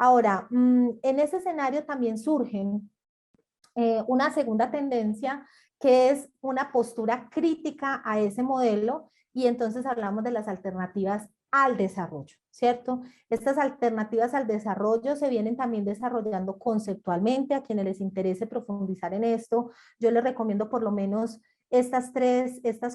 Ahora, en ese escenario también surgen una segunda tendencia que es una postura crítica a ese modelo y entonces hablamos de las alternativas al desarrollo, ¿cierto? Estas alternativas al desarrollo se vienen también desarrollando conceptualmente. A quienes les interese profundizar en esto, yo les recomiendo por lo menos estas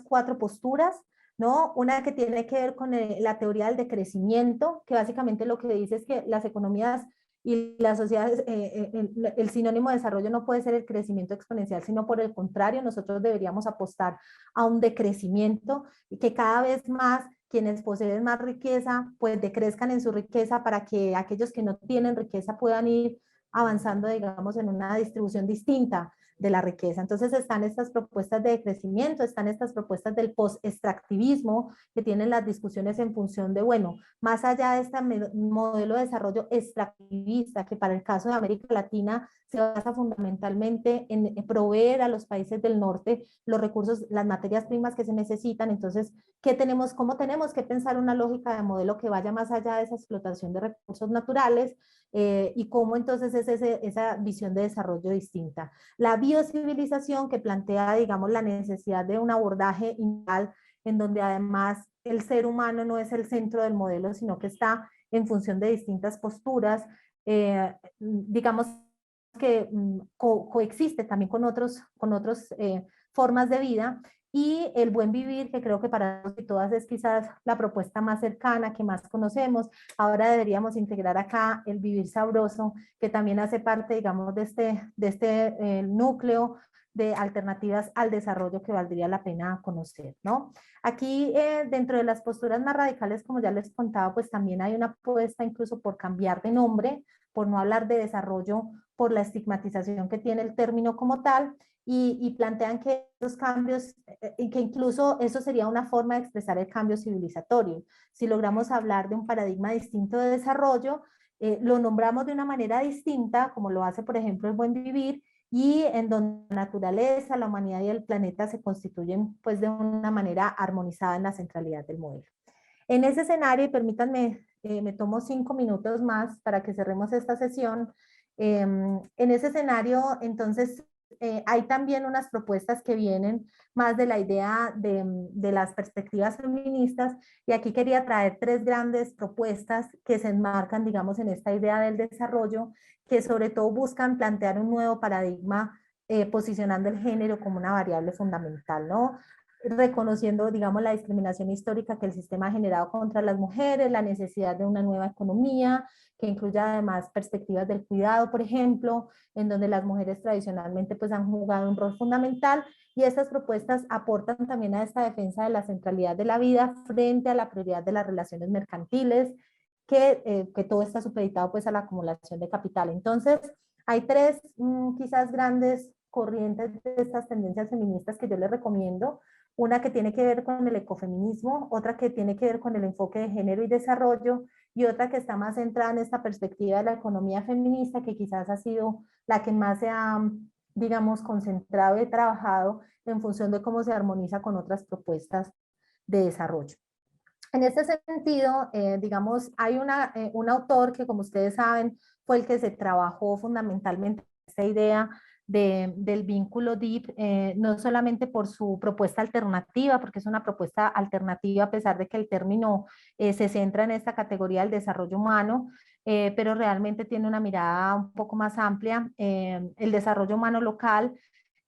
cuatro posturas, ¿no? Una que tiene que ver con la teoría del decrecimiento, que básicamente lo que dice es que las economías y las sociedades, el sinónimo de desarrollo no puede ser el crecimiento exponencial, sino por el contrario, nosotros deberíamos apostar a un decrecimiento y que cada vez más quienes poseen más riqueza, pues decrezcan en su riqueza para que aquellos que no tienen riqueza puedan ir avanzando, digamos, en una distribución distinta de la riqueza. Entonces están estas propuestas de crecimiento, están estas propuestas del post-extractivismo que tienen las discusiones en función de, bueno, más allá de este modelo de desarrollo extractivista, que para el caso de América Latina se basa fundamentalmente en proveer a los países del norte los recursos, las materias primas que se necesitan. Entonces, ¿qué tenemos? ¿Cómo tenemos que pensar una lógica de modelo que vaya más allá de esa explotación de recursos naturales? Y cómo entonces es esa visión de desarrollo distinta. La biocivilización que plantea, digamos, la necesidad de un abordaje integral en donde además el ser humano no es el centro del modelo, sino que está en función de distintas posturas, digamos que coexiste también con otros formas de vida, y el buen vivir, que creo que para todos y todas es quizás la propuesta más cercana, que más conocemos. Ahora deberíamos integrar acá el vivir sabroso, que también hace parte, digamos, de este núcleo de alternativas al desarrollo que valdría la pena conocer, ¿no? Aquí, dentro de las posturas más radicales, como ya les contaba, pues también hay una apuesta incluso por cambiar de nombre, por no hablar de desarrollo, por la estigmatización que tiene el término como tal, y plantean que esos cambios, y que incluso eso sería una forma de expresar el cambio civilizatorio. Si logramos hablar de un paradigma distinto de desarrollo, lo nombramos de una manera distinta, como lo hace, por ejemplo, el buen vivir, y en donde la naturaleza, la humanidad y el planeta se constituyen pues de una manera armonizada en la centralidad del modelo. En ese escenario, y permítanme, me tomo 5 minutos más para que cerremos esta sesión. En ese escenario, entonces, hay también unas propuestas que vienen más de la idea de las perspectivas feministas, y aquí quería traer tres grandes propuestas que se enmarcan, digamos, en esta idea del desarrollo, que sobre todo buscan plantear un nuevo paradigma, posicionando el género como una variable fundamental, ¿no? Reconociendo, digamos, la discriminación histórica que el sistema ha generado contra las mujeres, la necesidad de una nueva economía que incluya además perspectivas del cuidado, por ejemplo, en donde las mujeres tradicionalmente pues han jugado un rol fundamental, y estas propuestas aportan también a esta defensa de la centralidad de la vida frente a la prioridad de las relaciones mercantiles, que todo está supeditado pues a la acumulación de capital. Entonces, hay tres quizás grandes corrientes de estas tendencias feministas que yo les recomiendo. Una que tiene que ver con el ecofeminismo, otra que tiene que ver con el enfoque de género y desarrollo, y otra que está más centrada en esta perspectiva de la economía feminista, que quizás ha sido la que más se ha, digamos, concentrado y trabajado en función de cómo se armoniza con otras propuestas de desarrollo. En este sentido, digamos, hay un autor que, como ustedes saben, fue el que se trabajó fundamentalmente esta idea del vínculo DEEP, no solamente por su propuesta alternativa, porque es una propuesta alternativa a pesar de que el término se centra en esta categoría del desarrollo humano, pero realmente tiene una mirada un poco más amplia, el desarrollo humano local.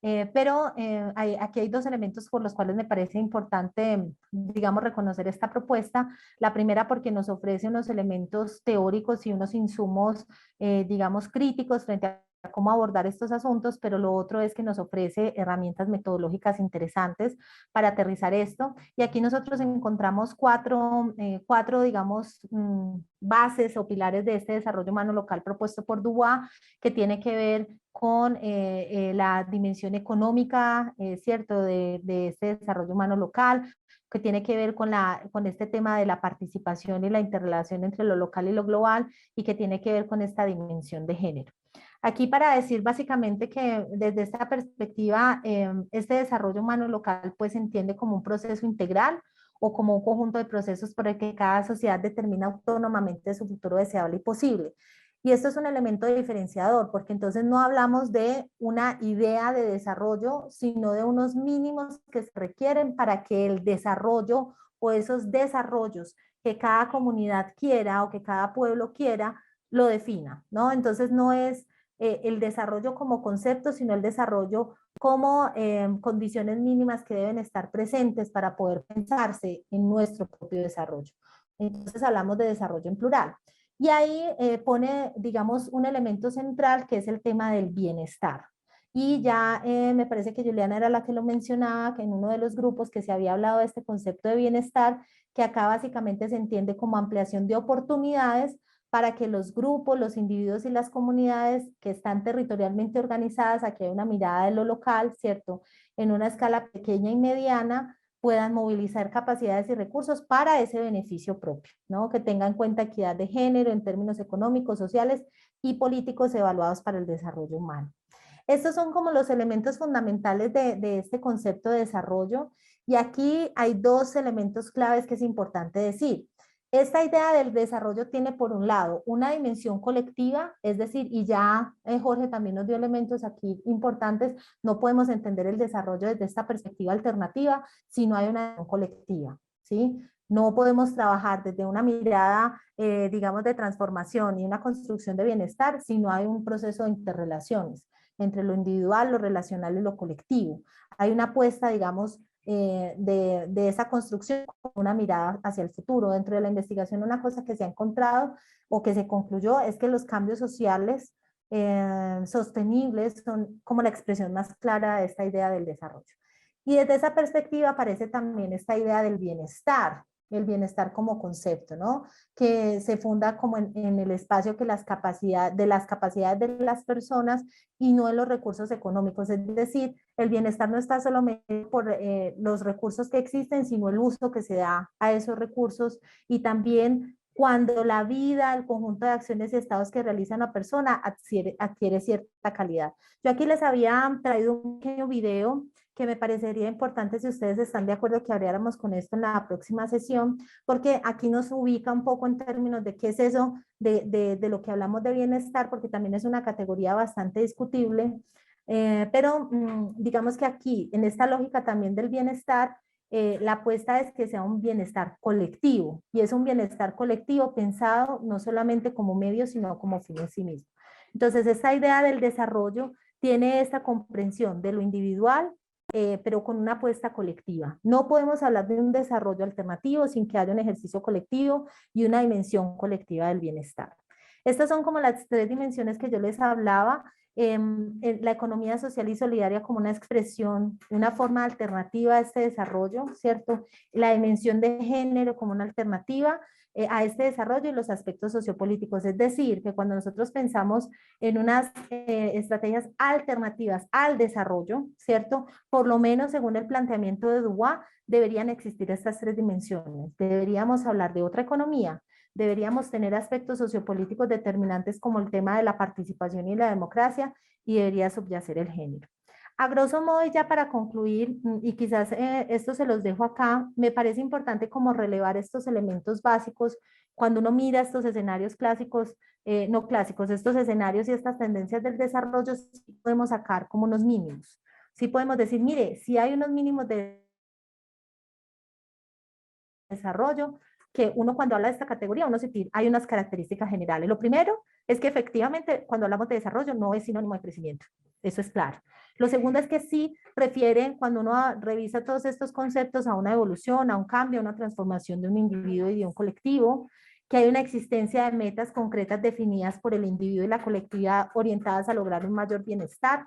Pero aquí hay dos elementos por los cuales me parece importante, digamos, reconocer esta propuesta. La primera, porque nos ofrece unos elementos teóricos y unos insumos, digamos, críticos frente a cómo abordar estos asuntos, pero lo otro es que nos ofrece herramientas metodológicas interesantes para aterrizar esto. Y aquí nosotros encontramos cuatro digamos, bases o pilares de este desarrollo humano local propuesto por Dubois, que tiene que ver con la dimensión económica, ¿cierto?, de este desarrollo humano local, que tiene que ver con este tema de la participación y la interrelación entre lo local y lo global, y que tiene que ver con esta dimensión de género. Aquí para decir básicamente que desde esta perspectiva, este desarrollo humano local pues se entiende como un proceso integral o como un conjunto de procesos por el que cada sociedad determina autónomamente su futuro deseable y posible. Y esto es un elemento diferenciador, porque entonces no hablamos de una idea de desarrollo, sino de unos mínimos que se requieren para que el desarrollo o esos desarrollos que cada comunidad quiera o que cada pueblo quiera, lo defina, ¿no? Entonces no es el desarrollo como concepto, sino el desarrollo como condiciones mínimas que deben estar presentes para poder pensarse en nuestro propio desarrollo. Entonces hablamos de desarrollo en plural. Y ahí pone, digamos, un elemento central que es el tema del bienestar. Y ya me parece que Juliana era la que lo mencionaba, que en uno de los grupos que se había hablado de este concepto de bienestar, que acá básicamente se entiende como ampliación de oportunidades para que los grupos, los individuos y las comunidades que están territorialmente organizadas, aquí hay una mirada de lo local, ¿cierto? En una escala pequeña y mediana, puedan movilizar capacidades y recursos para ese beneficio propio, ¿no? Que tenga en cuenta equidad de género en términos económicos, sociales y políticos evaluados para el desarrollo humano. Estos son como los elementos fundamentales de este concepto de desarrollo y aquí hay dos elementos claves que es importante decir. Esta idea del desarrollo tiene por un lado una dimensión colectiva, es decir, y ya Jorge también nos dio elementos aquí importantes, no podemos entender el desarrollo desde esta perspectiva alternativa si no hay una dimensión colectiva, ¿sí? No podemos trabajar desde una mirada, digamos, de transformación y una construcción de bienestar si no hay un proceso de interrelaciones entre lo individual, lo relacional y lo colectivo. Hay una apuesta, digamos, de esa construcción con una mirada hacia el futuro. Dentro de la investigación, una cosa que se ha encontrado o que se concluyó es que los cambios sociales sostenibles son como la expresión más clara de esta idea del desarrollo. Y desde esa perspectiva aparece también esta idea del bienestar, el bienestar como concepto, ¿no? Que se funda como en el espacio que las capacidades de las personas y no en los recursos económicos. Es decir, el bienestar no está solo medido por los recursos que existen, sino el uso que se da a esos recursos y también cuando la vida, el conjunto de acciones y estados que realiza una persona adquiere cierta calidad. Yo aquí les había traído un pequeño video que me parecería importante si ustedes están de acuerdo que habláramos con esto en la próxima sesión, porque aquí nos ubica un poco en términos de qué es eso de lo que hablamos de bienestar, porque también es una categoría bastante discutible, pero digamos que aquí, en esta lógica también del bienestar, la apuesta es que sea un bienestar colectivo, y es un bienestar colectivo pensado no solamente como medio, sino como fin en sí mismo. Entonces, esta idea del desarrollo tiene esta comprensión de lo individual, pero con una apuesta colectiva. No podemos hablar de un desarrollo alternativo sin que haya un ejercicio colectivo y una dimensión colectiva del bienestar. Estas son como las tres dimensiones que yo les hablaba. La economía social y solidaria como una expresión, una forma alternativa a este desarrollo, ¿cierto? La dimensión de género como una alternativa a este desarrollo y los aspectos sociopolíticos. Es decir, que cuando nosotros pensamos en unas estrategias alternativas al desarrollo, ¿cierto? Por lo menos según el planteamiento de Dubois, deberían existir estas tres dimensiones. Deberíamos hablar de otra economía, deberíamos tener aspectos sociopolíticos determinantes como el tema de la participación y la democracia y debería subyacer el género. A grosso modo, y ya para concluir, y quizás esto se los dejo acá, me parece importante como relevar estos elementos básicos cuando uno mira estos escenarios clásicos, no clásicos, estos escenarios y estas tendencias del desarrollo, sí podemos sacar como unos mínimos. Sí podemos decir, mire, si hay unos mínimos de desarrollo, que uno cuando habla de esta categoría, hay unas características generales. Lo primero es que efectivamente cuando hablamos de desarrollo no es sinónimo de crecimiento, eso es claro. Lo segundo es que sí refiere, cuando uno revisa todos estos conceptos, a una evolución, a un cambio, a una transformación de un individuo y de un colectivo, que hay una existencia de metas concretas definidas por el individuo y la colectividad orientadas a lograr un mayor bienestar,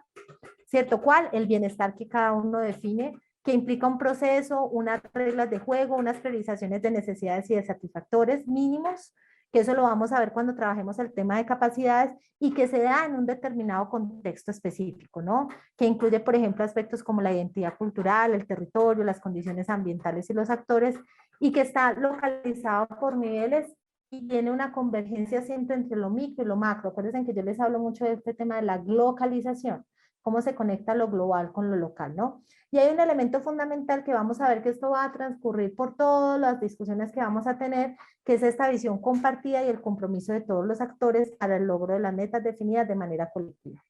¿cierto? ¿Cuál? El bienestar que cada uno define, que implica un proceso, unas reglas de juego, unas priorizaciones de necesidades y de satisfactores mínimos, que eso lo vamos a ver cuando trabajemos el tema de capacidades y que se da en un determinado contexto específico, ¿no? Que incluye, por ejemplo, aspectos como la identidad cultural, el territorio, las condiciones ambientales y los actores, y que está localizado por niveles y tiene una convergencia siempre entre lo micro y lo macro. Acuérdense que yo les hablo mucho de este tema de la localización. cómo se conecta lo global con lo local, ¿no? Y hay un elemento fundamental que vamos a ver que esto va a transcurrir por todas las discusiones que vamos a tener, que es esta visión compartida y el compromiso de todos los actores para el logro de las metas definidas de manera colectiva.